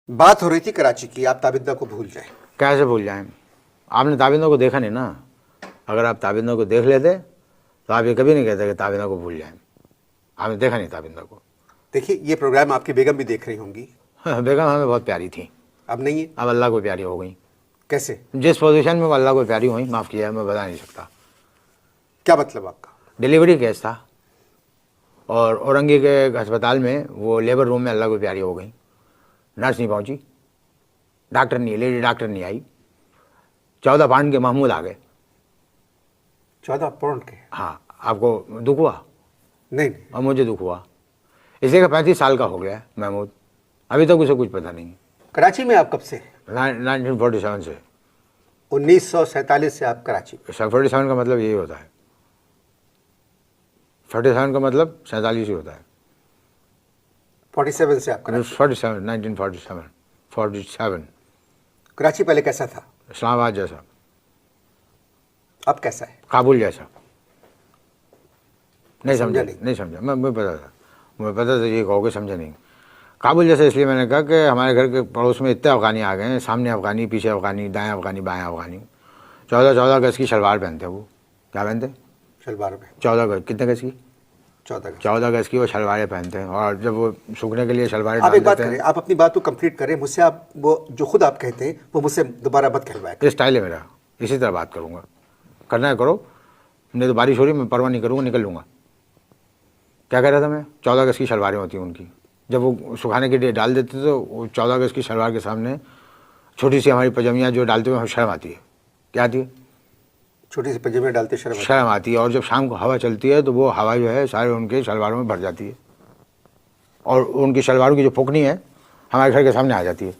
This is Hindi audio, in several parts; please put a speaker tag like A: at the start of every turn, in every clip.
A: बात हो रही थी कराची की, आप ताबिंदा को भूल जाएं।
B: कैसे भूल जाएं? आपने ताबिंदा को देखा नहीं ना। अगर आप ताबिंदा को देख लेते तो आप ये कभी नहीं कहते कि ताबिंदा को भूल जाएं। आपने देखा नहीं ताबिंदा को।
A: देखिए, ये प्रोग्राम आपकी बेगम भी देख रही होंगी।
B: बेगम हमें बहुत प्यारी थी,
A: अब नहीं है?
B: अब अल्लाह को प्यारी हो गई।
A: कैसे?
B: जिस पोजीशन में वो अल्लाह को प्यारी हुई, माफ़ किया, मैं बता नहीं सकता।
A: क्या मतलब आपका?
B: डिलीवरी केस था और औरंगी के अस्पताल में वो लेबर रूम में अल्लाह को प्यारी हो गई। नर्स नहीं पहुंची, डॉक्टर नहीं, लेडी डॉक्टर नहीं आई। 14 पाउंड के महमूद आ गए।
A: 14 पाउंड के?
B: हाँ, आपको दुख हुआ?
A: नहीं।
B: और मुझे दुख हुआ। इसी का 35 साल का हो गया है महमूद, अभी तक उसे कुछ पता नहीं।
A: कराची में आप कब से?
B: 1947 से।
A: 1947 से आप कराची?
B: 47 का मतलब यही होता है। 47 का मतलब 47 ही होता है।
A: 47 से आप कराची?
B: 47, 1947, 47।
A: कराची पहले कैसा था?
B: इस्लामाबाद जैसा।
A: अब कैसा है?
B: काबुल जैसा। नहीं समझा?
A: नहीं।
B: नहीं समझा। मुझे पता था ये कहोगे, समझा नहीं। काबुल जैसे इसलिए मैंने कहा कि हमारे घर के पड़ोस में इतने अफगानी आ गए हैं, सामने अफगानी, पीछे अफगानी, दाएं अफगानी, बाएं अफगानी। 14 गज की शलवार पहनते वो। क्या पहनते?
A: शलवार में?
B: 14 गज। कितने गज की?
A: 14 गज।
B: 14 गज की वो शलवारें पहनते हैं। और जब वो सूखने के लिए शलवारें
A: आप
B: डाल
A: एक बात
B: देते
A: करें,
B: हैं।
A: आप अपनी बात को कंप्लीट करें मुझसे। आप वो जो खुद आप कहते हैं वो मुझसे दोबारा मत कहलवाएं।
B: ये स्टाइल है मेरा, इसी तरह बात करूँगा। करना है करो, नहीं तो बारिश हो रही, मैं परवाह नहीं करूँगा, निकल लूँगा। क्या कह रहा था मैं? 14 गज की शलवारें होती हैं उनकी। जब वो सुखाने के लिए डाल देते तो वो 14 गज की शलवार के सामने छोटी सी हमारी पजामियाँ जो डालते हुए शर्म आती है। क्या आती है?
A: छोटी सी पजामे डालते
B: शर्म आती है। और जब शाम को हवा चलती है तो वो हवा जो है सारे उनके शलवारों में भर जाती है और उनकी शलवारों की जो फुकनी है हमारे घर के सामने आ जाती है।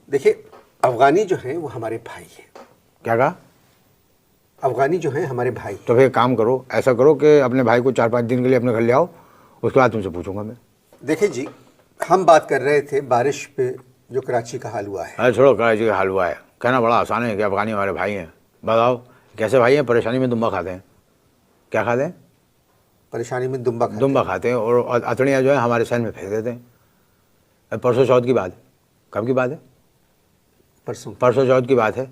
A: देखिए, अफगानी जो है वो हमारे भाई है।
B: क्या कहा?
A: अफगानी जो है हमारे भाई।
B: तो फिर काम करो, ऐसा करो कि अपने भाई को 4-5 दिन के लिए अपने घर ले आओ, उसके बाद तुमसे पूछूंगा मैं।
A: देखिए जी, हम बात कर रहे थे बारिश पे जो कराची का हाल हुआ है।
B: अरे छोड़ो, कराची का हाल हुआ है, कहना बड़ा आसान है कि अफगानी हमारे भाई हैं। बताओ कैसे भाई हैं? परेशानी में दुम्बा खाते हैं। क्या खाते हैं?
A: परेशानी में दुम्बा खाते
B: दुम्बा खाते हैं। और अतड़ियाँ जो है हमारे सहन में फेंक देते हैं। परसों चौथ की बात है। कब की बात है? परसों चौथ की बात है।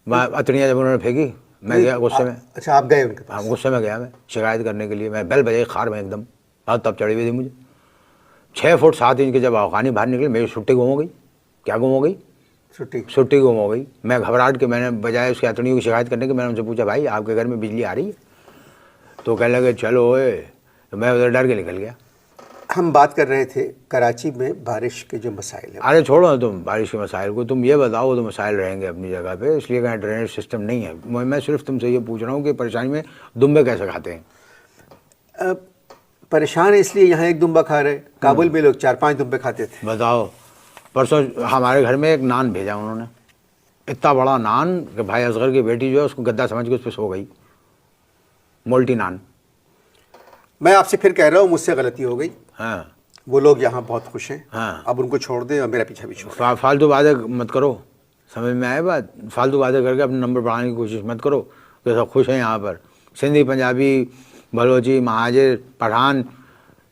B: अतड़ियाँ जब उन्होंने फेंकी, मैं गया गुस्से में।
A: अच्छा, आप गए उनके पास?
B: हाँ, गुस्से में गया मैं शिकायत करने के लिए। मैं बेल बजाई खार में एकदम, हाथ तब चढ़ी हुई थी मुझे। 6 फुट 7 इंच के जब अफगानी बाहर निकले, मेरी छुट्टी गुम हो गई। क्या गुम हो गई? छुट्टी गुम हो गई। मैं घबराहट के मैंने बजाय उसकी अतड़ियों की शिकायत करने के, मैंने उनसे पूछा, भाई आपके घर में बिजली आ रही है? तो कहने लगे चलो ओए। तो मैं उधर डर के निकल गया।
A: हम बात कर रहे थे कराची में बारिश के जो मसाइल हैं।
B: अरे छोड़ो तुम बारिश के मसाइल को, तुम ये बताओ तो मसाइल रहेंगे अपनी जगह पे, इसलिए कहीं ड्रेनेज सिस्टम नहीं है। मैं सिर्फ तुमसे ये पूछ रहा हूँ कि परेशानी में दुम्बे कैसे खाते हैं?
A: परेशान है इसलिए यहाँ एक दुम्बा खा रहे। काबुल में लोग 4-5 दुम्बे खाते थे।
B: बताओ, परसों हमारे घर में एक नान भेजा उन्होंने, इतना बड़ा नान कि भाई असगर की बेटी जो है उसको गद्दा समझ के उस पर सो गई। मोल्टी नान।
A: मैं आपसे फिर कह रहा हूँ, मुझसे गलती हो गई।
B: हाँ,
A: वो लोग यहाँ बहुत खुश हैं।
B: हाँ,
A: अब उनको छोड़ दें और मेरा पीछा भी छोड़।
B: फालतू बातें मत करो, समझ में आए बात? फालतू बातें करके अपने नंबर बढ़ाने की कोशिश मत करो। तो सब खुश हैं यहाँ पर, सिंधी, पंजाबी, बलोची, महाजिर, पठान,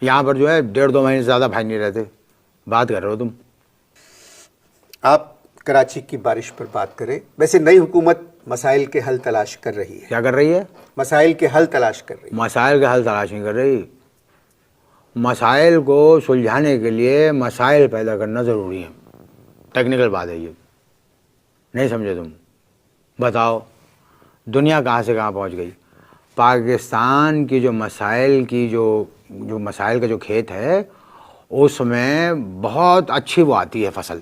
B: यहाँ पर जो है 1.5-2 महीने से ज़्यादा भाई नहीं रहते। बात कर रहे हो तुम।
A: आप कराची की बारिश पर बात करें। वैसे नई हुकूमत मसाइल के हल तलाश कर रही है।
B: क्या कर रही है?
A: मसाइल के हल तलाश कर रही है।
B: मसाइल के हल तलाश नहीं कर रही। मसाइल को सुलझाने के लिए मसाइल पैदा करना ज़रूरी है। टेक्निकल बात है ये, नहीं समझे तुम? बताओ दुनिया कहाँ से कहाँ पहुँच गई। पाकिस्तान की जो मसाइल की जो मसाइल का जो खेत है उसमें बहुत अच्छी वो आती है फसल,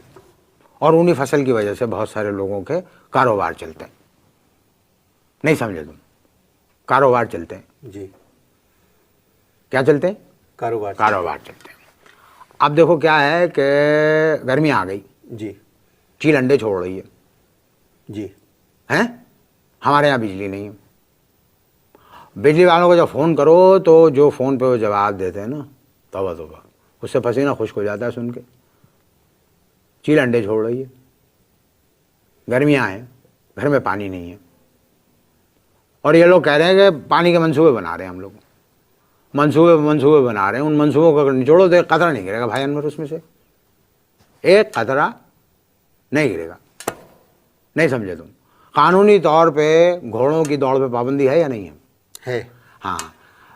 B: और उन्हीं फसल की वजह से बहुत सारे लोगों के कारोबार चलते हैं। नहीं समझे तुम? कारोबार चलते हैं
A: जी।
B: क्या चलते हैं? कारोबार चलते हैं। अब देखो क्या है कि गर्मी आ गई
A: जी।
B: चील अंडे छोड़ रही है
A: जी।
B: हैं? हमारे यहाँ बिजली नहीं है। बिजली वालों को जब फ़ोन करो तो जो फ़ोन पे वो जवाब देते हैं ना, तौबा तौबा, उससे पसीना खुश्क हो जाता है सुन के। चील अंडे छोड़ रही है, गर्मियाँ हैं, घर में पानी नहीं है, और ये लोग कह रहे हैं कि पानी के मंसूबे बना रहे हैं हम लोग। मंसूबे बना रहे हैं। उन मंसूबों को अगर निचोड़ो तो एक कतरा नहीं गिरेगा भाई अनवर उसमें से। एक कतरा नहीं गिरेगा। नहीं समझे तुम? कानूनी तौर पे घोड़ों की दौड़ पे पाबंदी है या नहीं है? हाँ,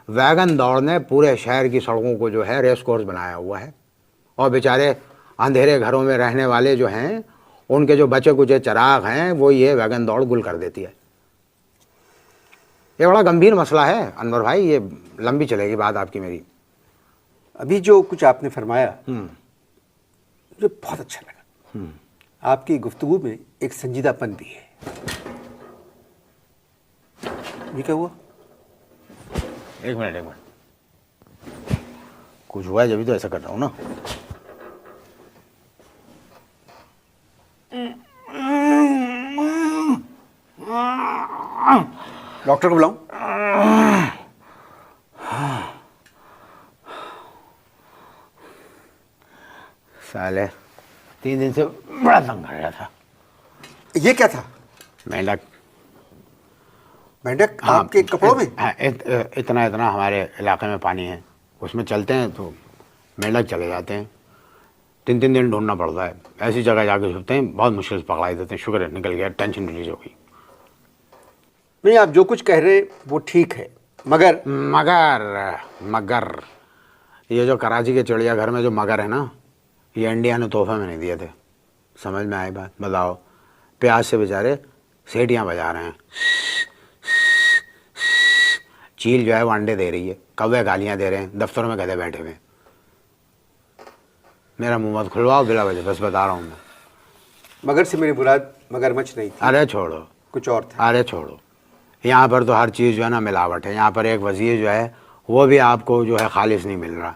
B: वैगन दौड़ ने पूरे शहर की सड़कों को जो है रेस कोर्स बनाया हुआ है, और बेचारे अंधेरे घरों में रहने वाले जो हैं, उनके जो बचे कुचे चिराग हैं, वो ये वैगन दौड़ गुल कर देती है। ये बड़ा गंभीर मसला है अनवर भाई, ये लंबी चलेगी बात आपकी मेरी।
A: अभी जो कुछ आपने फरमाया मुझे बहुत अच्छा लगा। आपकी गुफ्तगू में एक संजीदापन भी है। ये क्या हुआ?
B: एक मिनट, कुछ हुआ है जब भी तो ऐसा कर रहा हूँ ना।
A: डॉक्टर को बुलाऊं?
B: साले 3 दिन से बड़ा तंग कर रहा था।
A: ये क्या था?
B: मेंढक।
A: मेंढक आपके कपड़ों में?
B: इतना हमारे इलाके में पानी है, उसमें चलते हैं तो मेंढक चले जाते हैं। 3 दिन ढूंढना पड़ता है, ऐसी जगह जाके छुपते हैं, बहुत मुश्किल से पकड़ा देते हैं। शुक्र है निकल गया, टेंशन रिलीज हो गई।
A: नहीं, आप जो कुछ कह रहे वो ठीक है, मगर
B: ये जो कराची के चिड़ियाघर में जो मगर है ना, ये इंडिया ने तोहफे में नहीं दिए थे। समझ में आई बात? बताओ, प्यास से बेचारे सीटियाँ बजा रहे हैं, चील जो है वो अंडे दे रही है, कौवे गालियाँ दे रहे हैं, दफ्तरों में गधे बैठे हुए। मेरा मुंह मत खुलवाओ बिला वजह, बस बता रहा हूँ मैं।
A: मगर से मेरी मुराद मगरमच्छ नहीं थी।
B: अरे छोड़ो,
A: कुछ और था।
B: अरे छोड़ो, यहाँ पर तो हर चीज़ जो है ना मिलावट है। यहाँ पर एक वज़ीर जो है वो भी आपको जो है खालिश नहीं मिल रहा।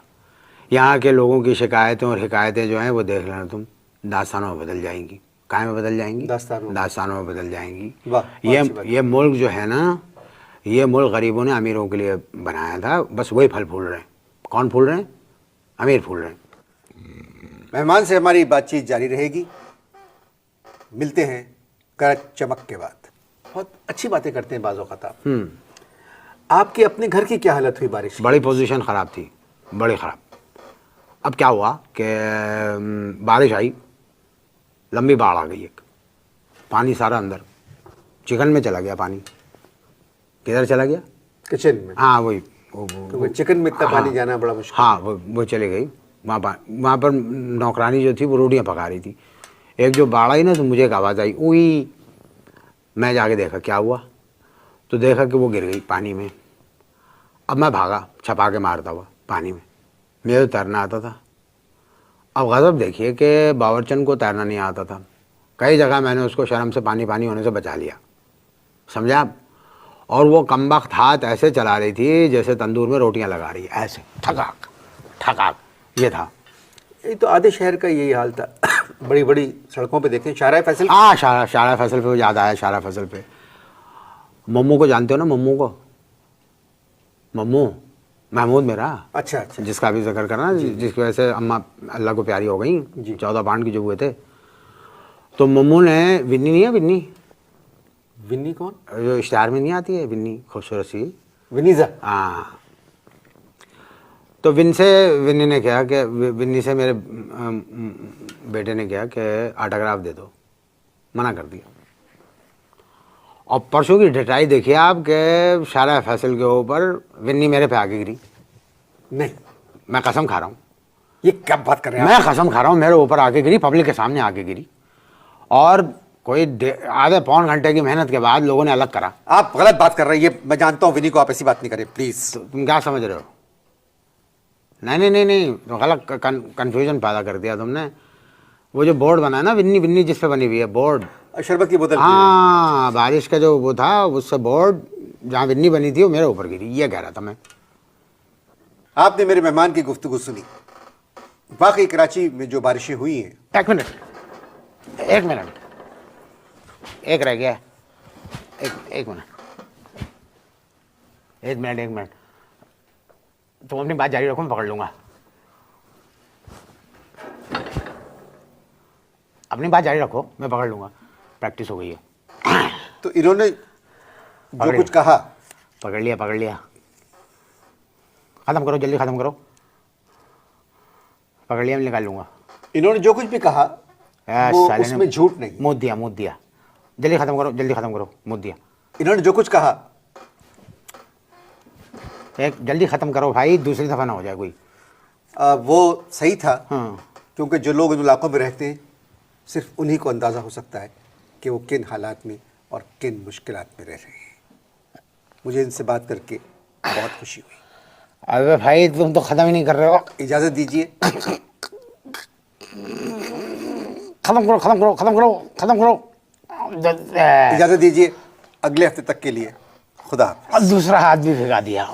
B: यहाँ के लोगों की शिकायतें और हिकायतें जो हैं वो देख लेना तुम, दास्तानों में बदल जाएंगी। काय में बदल जाएंगी? दास्तानों में बदल जाएंगी। ये मुल्क जो है ना, ये मुल्क गरीबों ने अमीरों के लिए बनाया था, बस वही फल फूल रहे हैं। कौन फूल रहे हैं? अमीर फूल रहे हैं।
A: मेहमान से हमारी बातचीत जारी रहेगी। मिलते हैं करच चमक के बाद। बहुत अच्छी बातें करते हैं बाज़ औक़ात आप। आपके अपने घर की क्या हालत हुई बारिश की?
B: बड़ी पोजीशन ख़राब थी, बड़ी ख़राब। अब क्या हुआ कि बारिश आई, लंबी बाढ़ आ गई, एक पानी सारा अंदर चिकन में चला गया पानी। किधर चला गया?
A: किचन में।
B: हाँ वही,
A: तो चिकन में इतना पानी जाना बड़ा मुश्किल।
B: हाँ वो चली गई। वहाँ पर नौकरानी जो थी वो रोटियाँ पका रही थी। एक जो बाढ़ आई ना तो मुझे एक आवाज़ आई, उई। मैं जाके देखा क्या हुआ, तो देखा कि वो गिर गई पानी में। अब मैं भागा छपा के मारता हुआ पानी में, मुझे तो तैरना आता था। अब गज़ब देखिए कि बावर्चन को तैरना नहीं आता था। कई जगह मैंने उसको शर्म से पानी होने से बचा लिया, समझे आप? और वो कमबख्त हाथ ऐसे चला रही थी जैसे तंदूर में रोटियां लगा रही है, ऐसे ठकाक ठकाक। ये था।
A: ये तो आधे शहर का यही हाल था। बड़ी बड़ी सड़कों पे देखें, शाहराह फैसल।
B: हाँ, शाहराह फैसल पे याद आया। शाहराह फैसल पे मम्मू को जानते हो ना? मम्मू को, मम्मू महमूद मेरा।
A: अच्छा,
B: जिसका अभी जिक्र करना, जिसकी वजह से अम्मा अल्लाह को प्यारी हो गई, 14 पाउंड की जो हुए थे। तो मम्मू ने, विन्नी नहीं है, विन्नी
A: कौन?
B: जो इश्तिहार में नहीं आती है, विन्नी खूबसूरत सी,
A: विनीजा।
B: हाँ। तो विन्नी ने कहा कि, विन्नी से मेरे बेटे ने कहा कि ऑटोग्राफ दे दो, मना कर दिया। और परसों की ढटाई देखिए आप कि शाहराह फैसल के ऊपर विन्नी मेरे पे आके गिरी।
A: नहीं,
B: मैं कसम खा रहा हूँ।
A: ये क्या बात कर रहे हैं?
B: मैं कसम खा रहा हूँ, मेरे ऊपर आके गिरी, पब्लिक के सामने आके गिरी। और कोई आधे पौन घंटे की मेहनत के बाद लोगों ने अलग करा।
A: आप गलत बात कर रहे हैं, ये मैं जानता हूँ विनी को, आप ऐसी बात नहीं करें प्लीज।
B: तो तुम क्या समझ रहे हो? नहीं, तो गलत कंफ्यूजन पैदा कर दिया तुमने। वो जो बोर्ड बना है ना, विन्नी जिस पे बनी हुई है बोर्ड,
A: शरबत की बोतल।
B: हाँ, बारिश का जो वो था, उससे बोर्ड जहाँ विन्नी बनी थी वो मेरे ऊपर गिरी। ये कह रहा था मैं।
A: आपने मेरे मेहमान की गुफ्तगू सुनी। वाकई कराची में जो बारिशें हुई हैं।
B: एक मिनट, एक रह गया। एक मिनट। तुम अपनी बात जारी रखो, मैं पकड़ लूंगा। अपनी बात जारी रखो, मैं पकड़ लूंगा। प्रैक्टिस हो गई है।
A: तो इन्होंने जो कुछ कहा,
B: पकड़ लिया। खत्म करो, जल्दी खत्म करो। पकड़ लिया, मैं निकाल लूंगा।
A: इन्होंने जो कुछ भी कहा वो उसमें झूठ नहीं।
B: मुँह दिया जल्दी खत्म करो मुँह दिया।
A: इन्होंने जो कुछ कहा
B: एक जल्दी खत्म करो भाई, दूसरी दफा ना हो जाए कोई।
A: वो सही था।
B: हाँ।
A: क्योंकि जो लोग इन इलाकों में रहते हैं सिर्फ उन्हीं को अंदाज़ा हो सकता है कि वो किन हालात में और किन मुश्किलात में रह रहे हैं। मुझे इनसे बात करके बहुत खुशी हुई।
B: अबे भाई तुम तो खत्म ही नहीं कर रहे हो।
A: इजाज़त दीजिए।
B: खत्म करो।
A: इजाज़त दीजिए अगले हफ्ते तक के लिए। खुदा हाफ़िज़।
B: दूसरा हाथ भी भिगा दिया।